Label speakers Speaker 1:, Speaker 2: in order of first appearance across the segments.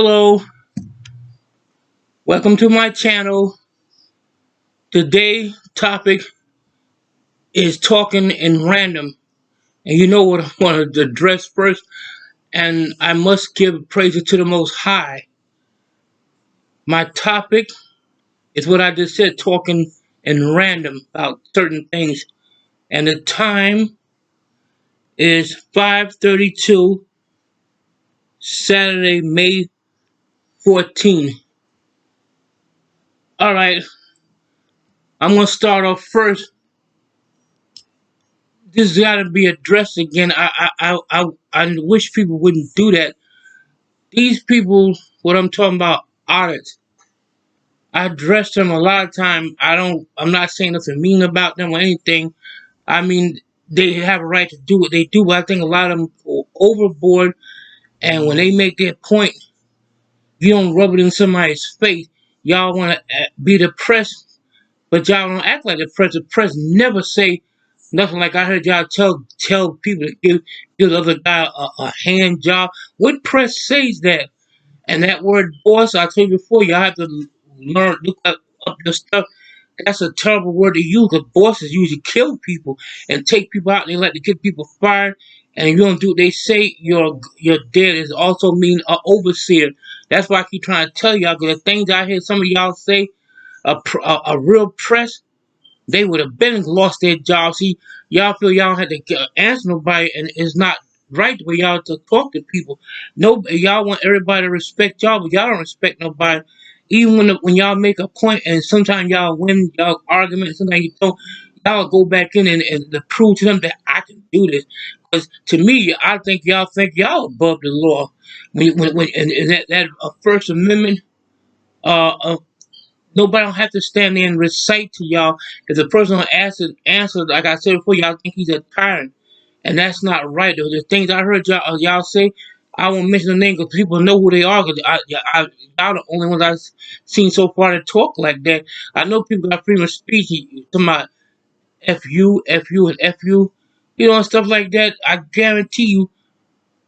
Speaker 1: Hello, welcome to my channel. Today topic is talking in random. And you know what I want to address first, and I must give praise to the Most High. My topic is what I just said, talking in random about certain things. And the time is 5:32, Saturday, May 14. Alright, I'm gonna start off first. This gotta be addressed again. I wish people wouldn't do that. These people, what I'm talking about, audits. I address them a lot of time. I'm not saying nothing mean about them or anything. I mean, they have a right to do what they do, but I think a lot of them go overboard. And when they make their point, you don't rub it in somebody's face. Y'all want to be the press, but y'all don't act like the press. The press never say nothing like I heard y'all tell people to give the other guy a hand job. What press says that? And that word boss, I told you before, y'all have to look up your stuff. That's a terrible word to use because bosses usually kill people and take people out and they like to get people fired. And if you don't do what they say, you're dead. It also mean an overseer. That's why I keep trying to tell y'all because the things I hear some of y'all say, a real press, they would have been lost their jobs. See, y'all feel y'all had to answer nobody, and it's not right the way y'all to talk to people. No, y'all want everybody to respect y'all, but y'all don't respect nobody. Even when y'all make a point, and sometimes y'all win y'all argument, sometimes you don't. Y'all go back in and to prove to them that I can do this. Because to me, I think y'all above the law. And that First Amendment nobody don't have to stand there and recite to y'all. If the person don't answer, like I said before, y'all think he's a tyrant, and that's not right. The things I heard y'all say, I won't mention the name because people know who they are. Cause y'all the only ones I've seen so far to talk like that. I know people got freedom of speech. To my fu, and fu, and stuff like that. I guarantee you,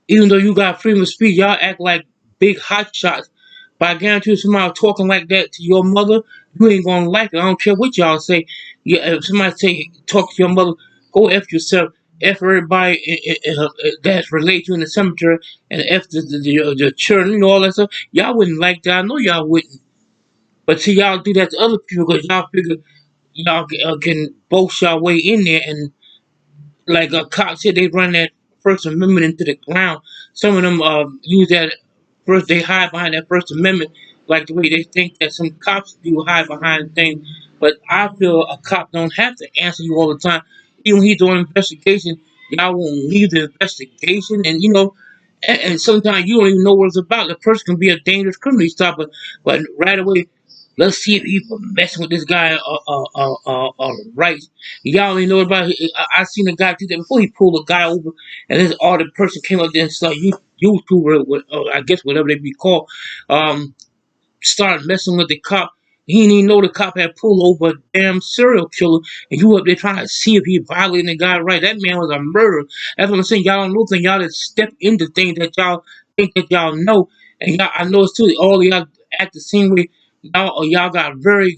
Speaker 1: even though you got freedom of speech, y'all act like big hot shots. But I guarantee you, somebody talking like that to your mother, you ain't gonna like it. I don't care what y'all say. Yeah, if somebody say talk to your mother, go f yourself. F everybody that's related to you in the cemetery, and f the children, all that stuff. Y'all wouldn't like that. I know y'all wouldn't. But see, y'all do that to other people because y'all figure y'all can boast y'all way in there and like a cop said, they run that First Amendment into the ground. Some of them use that first. They hide behind that First Amendment, like the way they think that some cops do hide behind things. But I feel a cop don't have to answer you all the time. Even when he's doing an investigation, y'all won't leave the investigation, and and sometimes you don't even know what it's about. The person can be a dangerous criminal, stop, but right away. Let's see if he messing with this guy right. Y'all ain't know about it. I seen a guy do that before. He pulled a guy over, and this other person came up there and saw YouTuber, I guess whatever they be called, started messing with the cop. He didn't even know the cop had pulled over a damn serial killer, and you up there trying to see if he violating the guy right. That man was a murderer. That's what I'm saying. Y'all don't know things. Y'all just step into things that y'all think that y'all know, and I know it's too. All of y'all act the same way. Y'all got very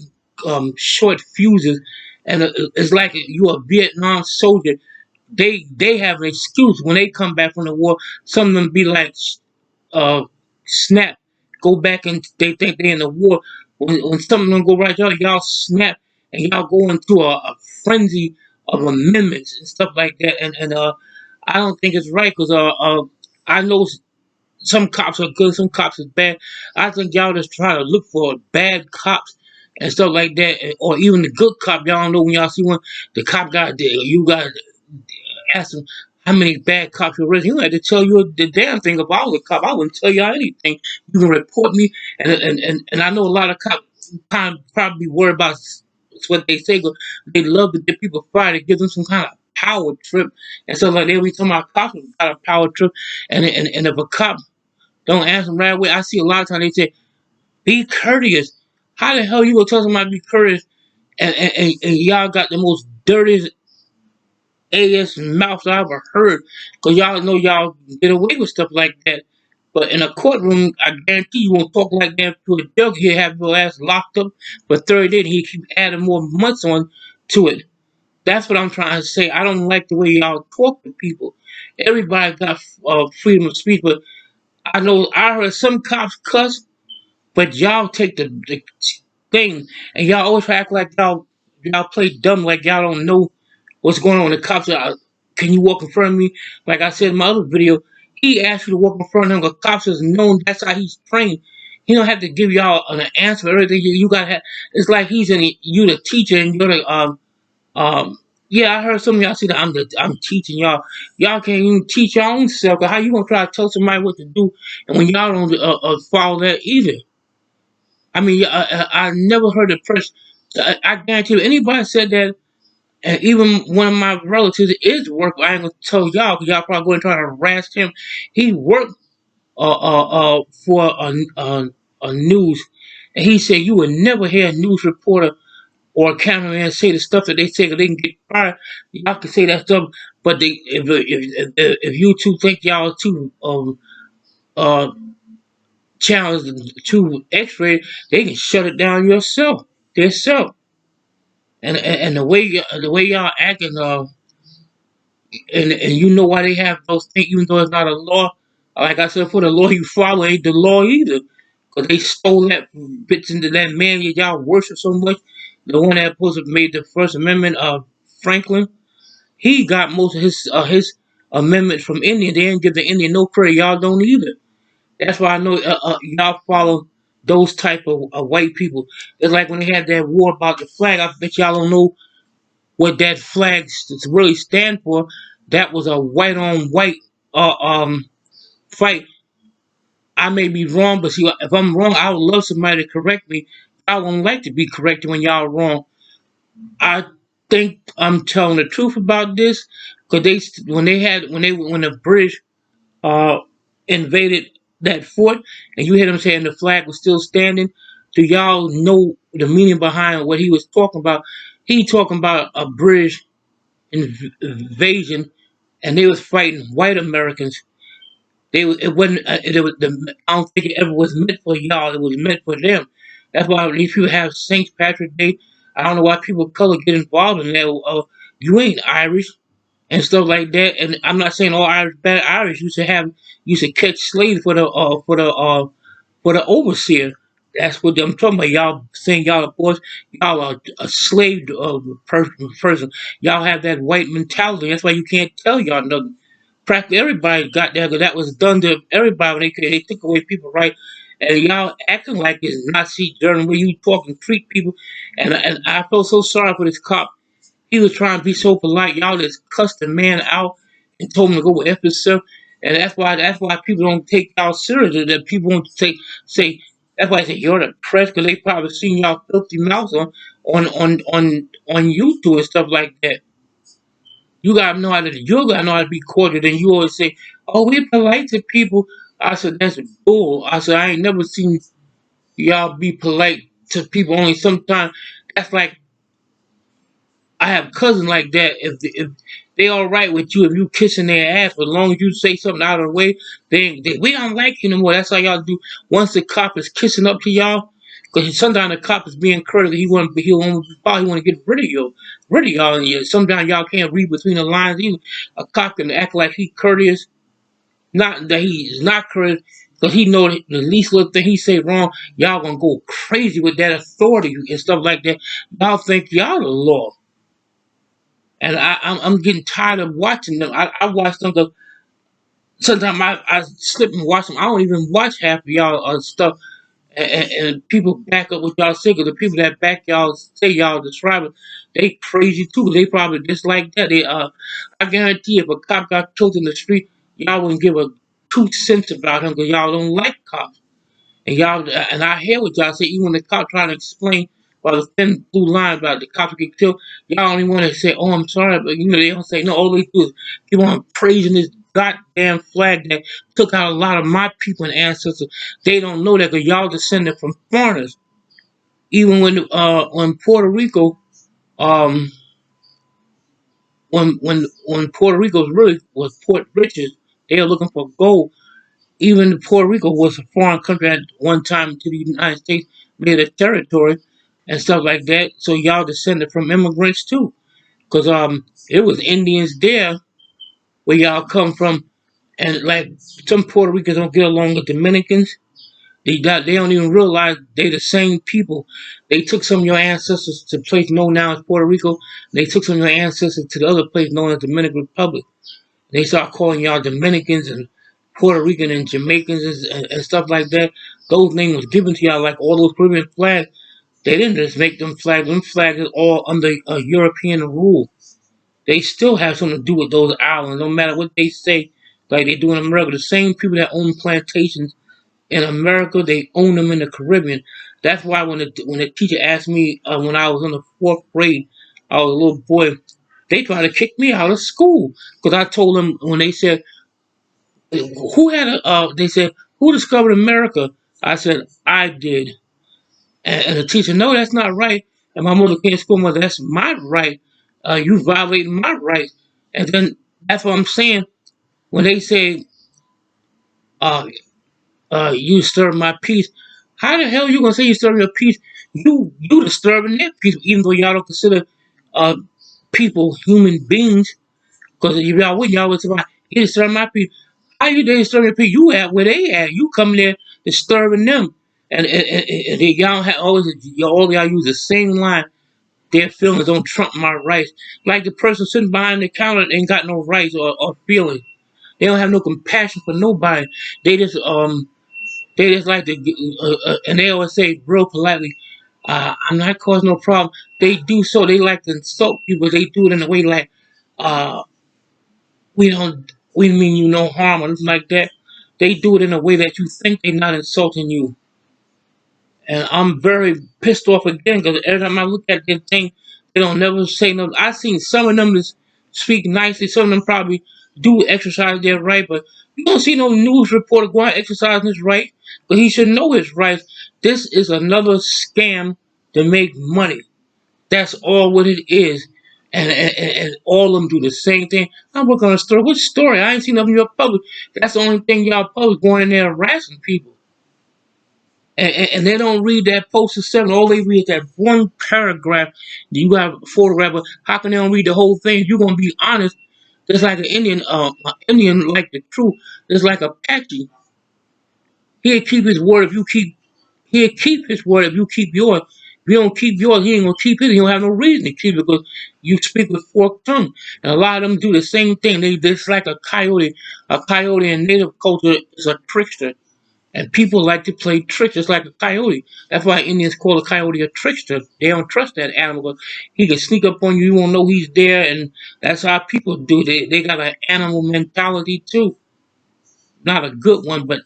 Speaker 1: short fuses, and it's like you a Vietnam soldier. They have an excuse when they come back from the war. Some of them be like, uh, snap, go back and they think they're in the war. When something don't go right, y'all snap and y'all go into a frenzy of amendments and stuff like that. And I don't think it's right because I know some cops are good, some cops are bad. I think y'all just try to look for bad cops and stuff like that, or even the good cop. Y'all know when y'all see one, the cop got there, you got ask him how many bad cops you arrested. He don't have to tell you the damn thing about the cop. I wouldn't tell y'all anything. You can report me, and I know a lot of cops probably worry about what they say, but they love to get people fired. It gives them some kind of power trip, and so like every time our cops got a power trip, and if a cop don't answer them right away, I see a lot of times they say, "Be courteous." How the hell you gonna tell somebody to be courteous, and y'all got the most dirtiest AS mouths I ever heard. Cause y'all know y'all get away with stuff like that. But in a courtroom, I guarantee you won't talk like that to a judge. He'll have your ass locked up for 30 days. He keep adding more months on to it. That's what I'm trying to say. I don't like the way y'all talk to people. Everybody got freedom of speech, but I know I heard some cops cuss, but y'all take the thing and y'all always act like y'all play dumb, like y'all don't know what's going on. The cops are, can you walk in front of me? Like I said in my other video, he asked you to walk in front of him. The cops is known. That's how he's trained. He don't have to give y'all an answer for everything. You gotta have. It's like you the teacher and you're the um. Yeah, I heard some of y'all say that I'm teaching y'all. Y'all can't even teach your own self. How you gonna try to tell somebody what to do, and when y'all don't follow that either? I mean, I never heard a person. I guarantee you, anybody said that, and even one of my relatives is work. I ain't gonna tell y'all because y'all probably going to try to harass him. He worked for a news, and he said you would never hear a news reporter or a cameraman say the stuff that they say 'cause they can get fired. Y'all can say that stuff, but if you two think y'all too uh challenged too X-rated, they can shut it down yourself. Themselves. And the way y'all acting, and you know why they have those things, even though it's not a law. Like I said, for the law you follow ain't the law either, because they stole that bits into that man y'all worship so much. The one that supposed to have made the First Amendment, Franklin, he got most of his amendments from India. They didn't give the Indian no credit. Y'all don't either. That's why I know y'all follow those type of white people. It's like when they had that war about the flag. I bet y'all don't know what that flag really stand for. That was a white on white fight. I may be wrong, but see, if I'm wrong, I would love somebody to correct me. I won't like to be corrected when y'all wrong. I think I'm telling the truth about this because when the British uh invaded that fort and you hear them saying the flag was still standing, do y'all know the meaning behind what he was talking about? He talking about a British invasion, and they was fighting white Americans. It wasn't I don't think it ever was meant for y'all. It was meant for them. That's why if you have St. Patrick's Day, I don't know why people of color get involved in that. You ain't Irish and stuff like that. And I'm not saying all Irish bad. Irish used to catch slaves for the overseer. That's what I'm talking about. Y'all saying y'all, of course, y'all are a slave person. Y'all have that white mentality. That's why you can't tell y'all nothing. Practically everybody got that because that was done to everybody when they took away people right. And y'all acting like it's Nazi Germany where you talk and treat people. And I felt so sorry for this cop. He was trying to be so polite. Y'all just cussed the man out and told him to go F himself. And that's why people don't take y'all serious. That people won't say that's why I say you're the press because they probably seen y'all filthy mouths on YouTube and stuff like that. You gotta know how to be cordial. And you always say, "Oh, we polite to people." I said, "That's bull." I said, "I ain't never seen y'all be polite to people. Only sometimes." That's like I have cousins like that. If they all right with you, if you kissing their ass, but as long as you say something out of the way, we don't like you no more. That's how y'all do. Once the cop is kissing up to y'all, because sometimes the cop is being courteous, he want to get rid of y'all. And sometimes y'all can't read between the lines. Even a cop can act like he courteous, not that he is not courteous. Because he know that the least little thing he say wrong, y'all gonna go crazy with that authority and stuff like that. Y'all think y'all the law. And I'm getting tired of watching them. I watch them. Sometimes I slip and watch them. I don't even watch half of y'all stuff. And people back up what y'all say. Cause the people that back y'all say y'all describe it, they crazy too. They probably just like that. I guarantee if a cop got killed in the street, y'all wouldn't give a 2 cents about him because y'all don't like cops. And I hear what y'all say, even when the cop trying to explain about the thin blue line about the cops get killed, y'all only want to say, "Oh, I'm sorry," but they don't say no. All they do is keep on praising this goddamn flag that took out a lot of my people and ancestors. They don't know that because y'all descended from foreigners. Even when Puerto Rico, um, when Puerto Rico really was Port Richards, they were looking for gold. Even Puerto Rico was a foreign country at one time to the United States, made a territory and stuff like that. So y'all descended from immigrants too, because it was Indians there where y'all come from, and like some Puerto Ricans don't get along with Dominicans. They don't even realize they the same people. They took some of your ancestors to a place known now as Puerto Rico. They took some of your ancestors to the other place known as Dominican Republic. They start calling y'all Dominicans and Puerto Rican and Jamaicans and stuff like that. Those names was given to y'all like all those Caribbean flags. They didn't just make them flags. Them flags is all under European rule. They still have something to do with those islands, no matter what they say, like they do in America. The same people that own plantations in America, they own them in the Caribbean. That's why when the teacher asked me when I was in the fourth grade, I was a little boy, they tried to kick me out of school because I told them when they said who had a they said who discovered America. I said I did, and the teacher, no, that's not right. And my mother came to school, mother, that's my right. You violating my rights. And then that's what I'm saying when they say uh, you disturb my peace. How the hell you gonna say you disturb your peace? You disturbing their peace, even though y'all don't consider uh people human beings. Because if y'all would, y'all would say, you disturb my peace. How you they disturb your peace? You at where they at? You come there disturbing them, and they, y'all have always all y'all use the same line. Their feelings don't trump my rights. Like the person sitting behind the counter ain't got no rights or feelings. They don't have no compassion for nobody. They just they just like to, and they always say real politely, I'm not causing no problem. They do so. They like to insult people. They do it in a way like, uh, we mean you no harm or something like that. They do it in a way that you think they're not insulting you. And I'm very pissed off again because every time I look at their thing, they don't never say no. I seen some of them just speak nicely. Some of them probably do exercise their right, but you don't see no news reporter go out exercising his right, but he should know his rights. This is another scam to make money. That's all what it is. And all of them do the same thing. I'm working on a story. What story? I ain't seen nothing in your public. That's the only thing y'all public going in there harassing people. And they don't read that poster 7. All they read is that one paragraph. You have a photograph, but how can they don't read the whole thing? If you're gonna be honest, just like an Indian like the truth, just like Apache. He'll keep his word if you keep. He'll keep his word if you keep yours. If you don't keep yours, he ain't gonna keep it. He don't have no reason to keep it because you speak with forked tongue. And a lot of them do the same thing. They just like a coyote. A coyote in native culture is a trickster. And people like to play tricks just like a coyote. That's why Indians call a coyote a trickster. They don't trust that animal. He can sneak up on you, you won't know he's there, and that's how people do. They got an animal mentality too. Not a good one, but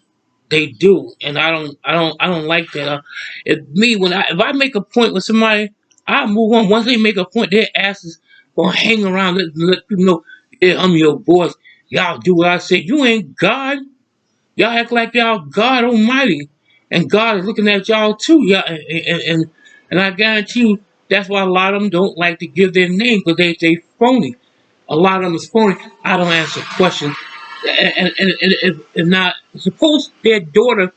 Speaker 1: they do. And I don't like that. If I make a point with somebody, I move on. Once they make a point, their asses gonna hang around, let people know, yeah, I'm your boss. Y'all do what I say. You ain't God. Y'all act like y'all God Almighty, and God is looking at y'all too. Yeah, and I guarantee you that's why a lot of them don't like to give their name because they phony. A lot of them is phony. I don't answer questions, and if not, suppose their daughter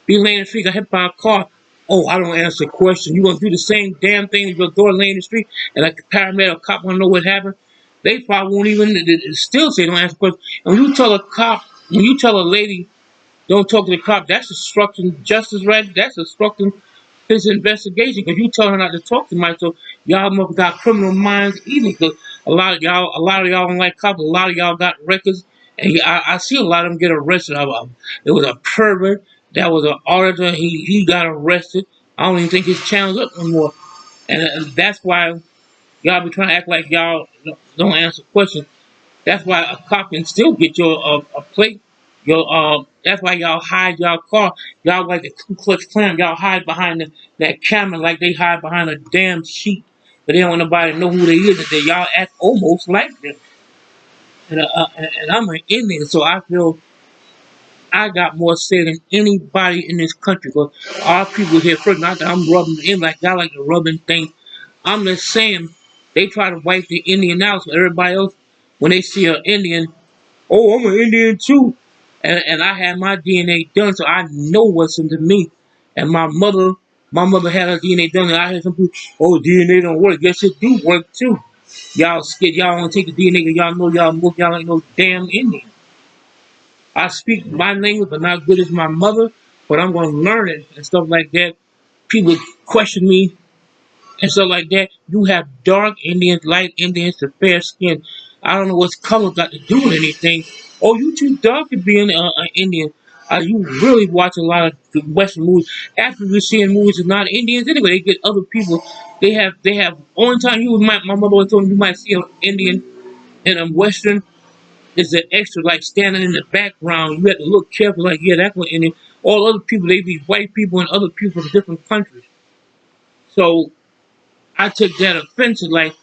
Speaker 1: be laying in the street, got hit by a car. Oh, I don't answer questions. You gonna do the same damn thing if your daughter laying in the street and a paramedic or cop wanna know what happened? They probably won't even still say don't answer questions. And when you tell a lady don't talk to the cop. That's obstructing justice, right? That's obstructing his investigation because you tell her not to talk to Mike. So y'all must have got criminal minds either. Because a lot of y'all don't like cops. A lot of y'all got records, and I see a lot of them get arrested. It was a pervert. That was an auditor. He got arrested. I don't even think his channel's up no more. And that's why y'all be trying to act like y'all don't answer questions. That's why a cop can still get your a plate. That's why y'all hide y'all car. Y'all like the Ku Klux Klan. Y'all hide behind that camera like they hide behind a damn sheet. But they don't want nobody to know who they is. That y'all act almost like them. And I'm an Indian, so I feel I got more say than anybody in this country. Because our people here first, not that I'm rubbing in like y'all like to rubbing things. I'm just saying they try to wipe the Indian out so everybody else, when they see an Indian, oh, I'm an Indian too. and I had my DNA done, so I know what's into me. And my mother had her DNA done, and I heard some people, oh, DNA don't work. Yes, it do work too. Y'all scared, y'all don't take the DNA because y'all know y'all ain't no damn Indian. I speak my language, but not good as my mother, but I'm gonna learn it and stuff like that. People question me and stuff like that. You have dark Indians, light Indians, the fair skin. I don't know what's color got to do with anything. Oh, you too dark to be an Indian. You really watch a lot of the Western movies. After you're seeing movies of not Indians anyway, they get other people. They have only time you might my mother always told me you might see an Indian in a Western is an extra like standing in the background. You have to look careful, like yeah, that's what Indian. All other people they be white people and other people from different countries. So I took that offensive. Like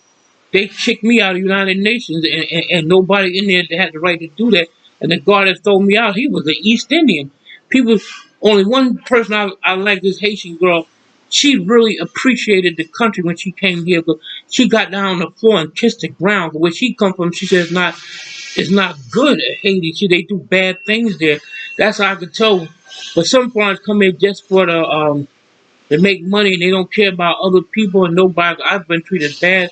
Speaker 1: they kicked me out of the United Nations, and nobody in there had the right to do that. And the guard that throw me out, he was an East Indian. People, only one person I like this Haitian girl. She really appreciated the country when she came here. But she got down on the floor and kissed the ground. Where she come from, she says it's not good at Haiti. They do bad things there. That's how I could tell. But some foreigners come here just for the to make money and they don't care about other people and nobody. I've been treated bad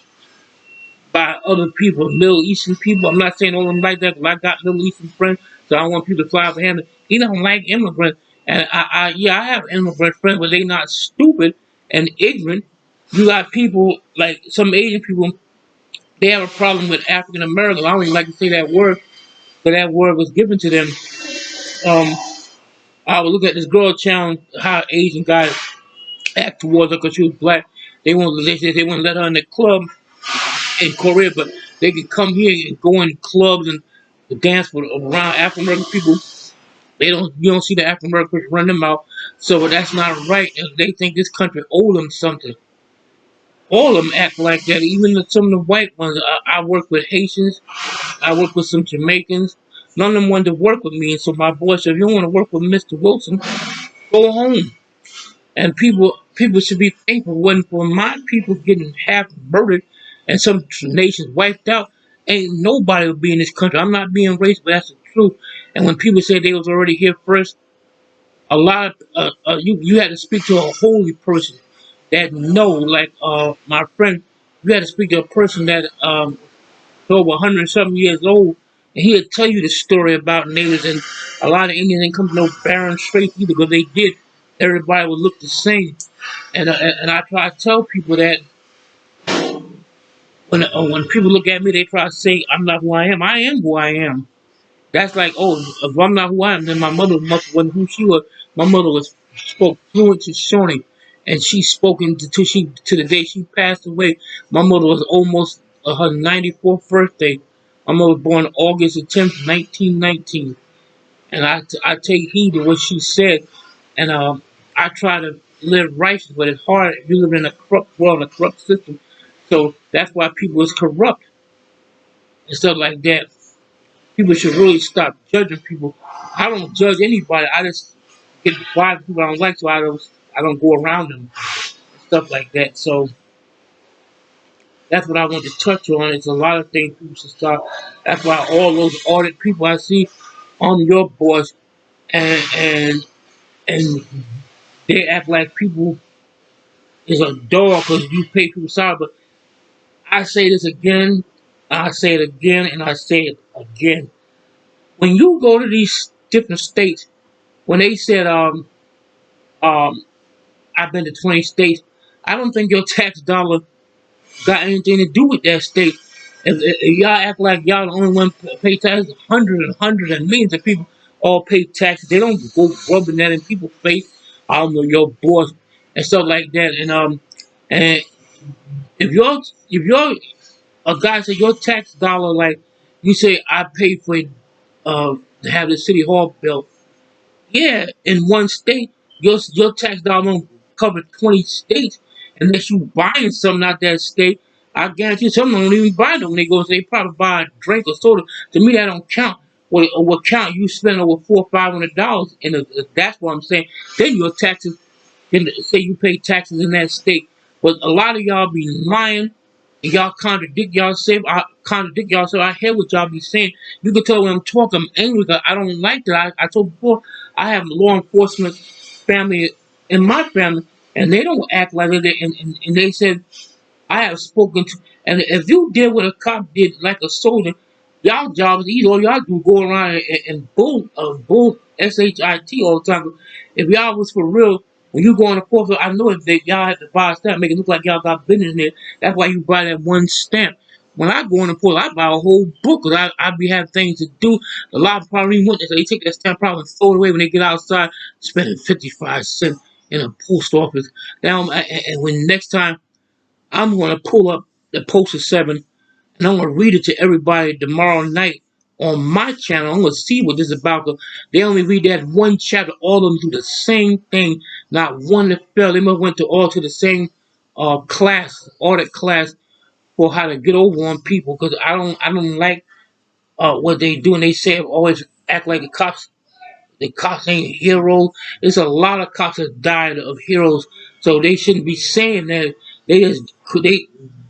Speaker 1: by other people, Middle Eastern people. I'm not saying all of them like that, but I got Middle Eastern friends, so I want people to fly over hand. He don't like immigrants, and I have immigrant friends, but they not stupid and ignorant. You got people like some Asian people. They have a problem with African Americans. I don't even like to say that word, but that word was given to them. Um, I would look at this girl challenge how Asian guys act towards her because she was black. They said they wouldn't let her in the club in Korea, but they could come here and go in clubs and dance with around African American people. You don't see the African Americans run them out. So that's not right. And they think this country owes them something. All of them act like that. Even some of the white ones. I work with Haitians. I work with some Jamaicans. None of them wanted to work with me. And so my boy said, if you don't want to work with Mr. Wilson, go home. And people should be thankful when for my people getting half murdered and some nations wiped out. Ain't nobody will be in this country. I'm not being racist, but that's the truth. And when people say they was already here first, a lot of you had to speak to a holy person that know, like my friend, you had to speak to a person that over 100 something years old, and he'll tell you the story about natives. And a lot of Indians didn't come to no barren straits either, because they did. Everybody would look the same. And I try to tell people that when people look at me, they try to say I'm not who I am. I am who I am. That's like, oh, if I'm not who I am, then my mother must wasn't who she was. My mother was spoke fluent Shoshone, and she spoke to the day she passed away. My mother was almost her 94th birthday. My mother was born August the 10th, 1919, and I take heed to what she said, and I try to live righteous, but it's hard if you live in a corrupt world, a corrupt system. So that's why people is corrupt and stuff like that. People should really stop judging people. I don't judge anybody. I just get quiet people I don't like, so I don't go around them, stuff like that. So that's what I want to touch on. It's a lot of things people should stop. That's why all those audit people I see on your boards and they act like people is a dog because you pay people salary. But I say this again, I say it again, and I say it again. When you go to these different states, when they said um I've been to 20 states, I don't think your tax dollar got anything to do with that state. If y'all act like y'all the only one pay taxes, hundreds and millions of people all pay taxes. They don't go rubbing that in people's face. I don't know your boss and stuff like that. And if you're a guy say your tax dollar, like you say I pay for to have the city hall built. Yeah, in one state, your tax dollar don't cover 20 states unless you buying something out that state. I guarantee some don't even buy them. They probably buy a drink or soda. To me, that don't count. What count? You spend over $400-500, and that's what I'm saying. Then your taxes, then say you pay taxes in that state. But a lot of y'all be lying Y'all contradict yourself. I contradict y'all, so I hear what y'all be saying. You can tell when I'm talking, I'm angry because I don't like that. I told before, I have law enforcement family in my family, and they don't act like it. And they said I have spoken to, and if you did what a cop did, like a soldier, y'all job is easy. All y'all do go around and bull shit all the time. If y'all was for real, when you go on the course, I know if y'all had to buy a stamp, make it look like y'all got business in there. That's why you buy that one stamp. When I go on the course, I buy a whole book because I be having things to do. A lot of probably want this, so they take that stamp probably and throw it away when they get outside, spending 55 cents in a post office. Now, and when next time I'm going to pull up the Poster 7 and I'm going to read it to everybody tomorrow night on my channel. I'm going to see what this is about. 'Cause they only read that one chapter. All of them do the same thing. Not one that fell. They must went to all to the same class, audit class for how to get over on people. Because I don't like what they do. And they say always act like the cops ain't heroes. There's a lot of cops that died of heroes, so they shouldn't be saying that. They just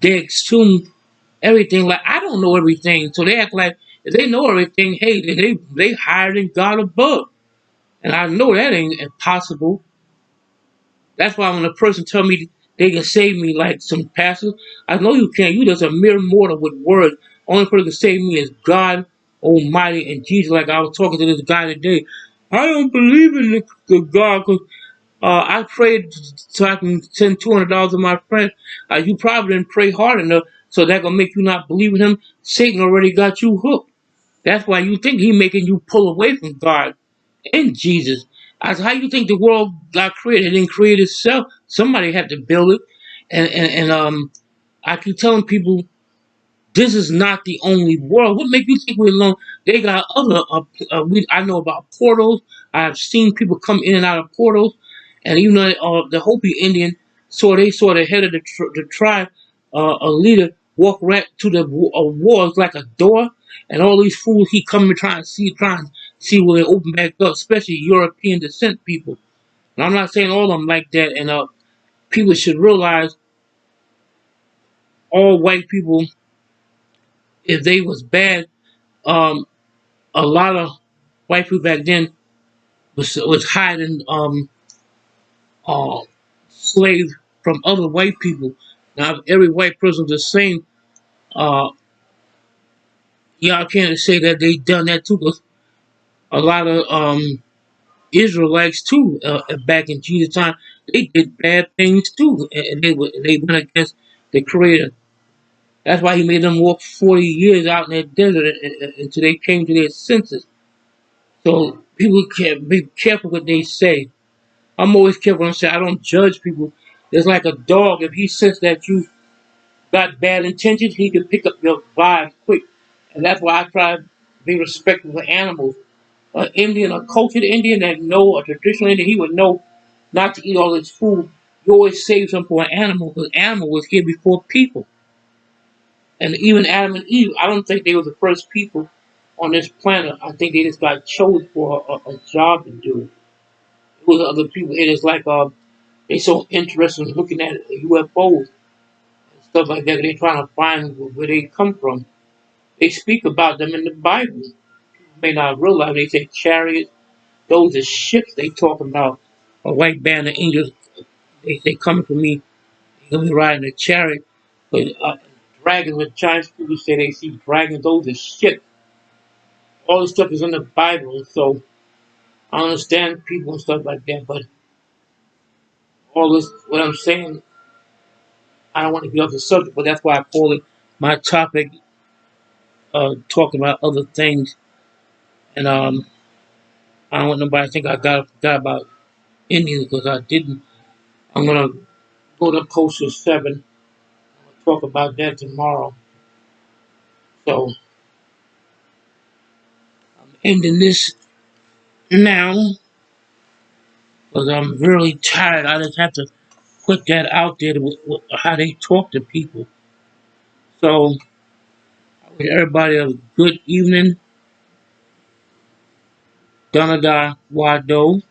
Speaker 1: they assume everything. Like I don't know everything, so they act like if they know everything, hey, they higher than God above, and I know that ain't impossible. That's why when a person tell me they can save me like some pastors, I know you can't. You just a mere mortal with words. Only person can save me is God Almighty and Jesus. Like I was talking to this guy today. I don't believe in the God because I prayed so I can send $200 to my friend. You probably didn't pray hard enough, so that gonna make you not believe in him. Satan already got you hooked. That's why you think he making you pull away from God and Jesus. As how you think the world got created? It didn't create itself. Somebody had to build it. And I keep telling people this is not the only world. What make you think we're alone? They got other. I know about portals. I've seen people come in and out of portals, and even though the Hopi Indian saw the head of the tribe, a leader walk right to the wall. It's like a door, and all these fools he come and trying to see will they open back up, especially European descent people. And I'm not saying all of them like that, and people should realize all white people, if they was bad, um, a lot of white people back then was hiding uh, slaves from other white people. Now, if every white person was the same, uh, y'all can't say that they done that too. Cause a lot of Israelites too, back in Jesus' time, they did bad things too, and they went against the Creator. That's why He made them walk 40 years out in that desert until they came to their senses. So people can be careful what they say. I'm always careful when I say I don't judge people. It's like a dog. If he senses that you got bad intentions, he can pick up your vibe quick. And that's why I try to be respectful of animals. An Indian, a cultured Indian that know, a traditional Indian, he would know not to eat all his food. You always save some for an animal because animal was here before people. And even Adam and Eve, I don't think they were the first people on this planet. I think they just got chosen for a job to do. It was other people. It is like they so interested in looking at UFOs and stuff like that. They're trying to find where they come from. They speak about them in the Bible. People may not realize they say chariots. Those are ships they talking about. A white band of angels. They coming for me. They're gonna be riding a chariot. But dragons with giants. People say they see dragons. Those are ships. All this stuff is in the Bible. So I understand people and stuff like that. But all this, what I'm saying, I don't want to get off the subject, but that's why I call it my topic, talking about other things. And I don't want nobody to think I got about Indians because I didn't. I'm gonna go to Coastal 7. Talk about that tomorrow. So I'm ending this now because I'm really tired. I just have to put that out there with how they talk to people. So I wish everybody a good evening. Donada Wado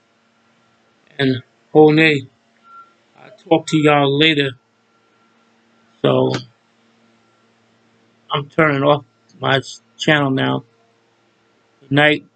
Speaker 1: and Hone. I'll talk to y'all later. So I'm turning off my channel now. Good night.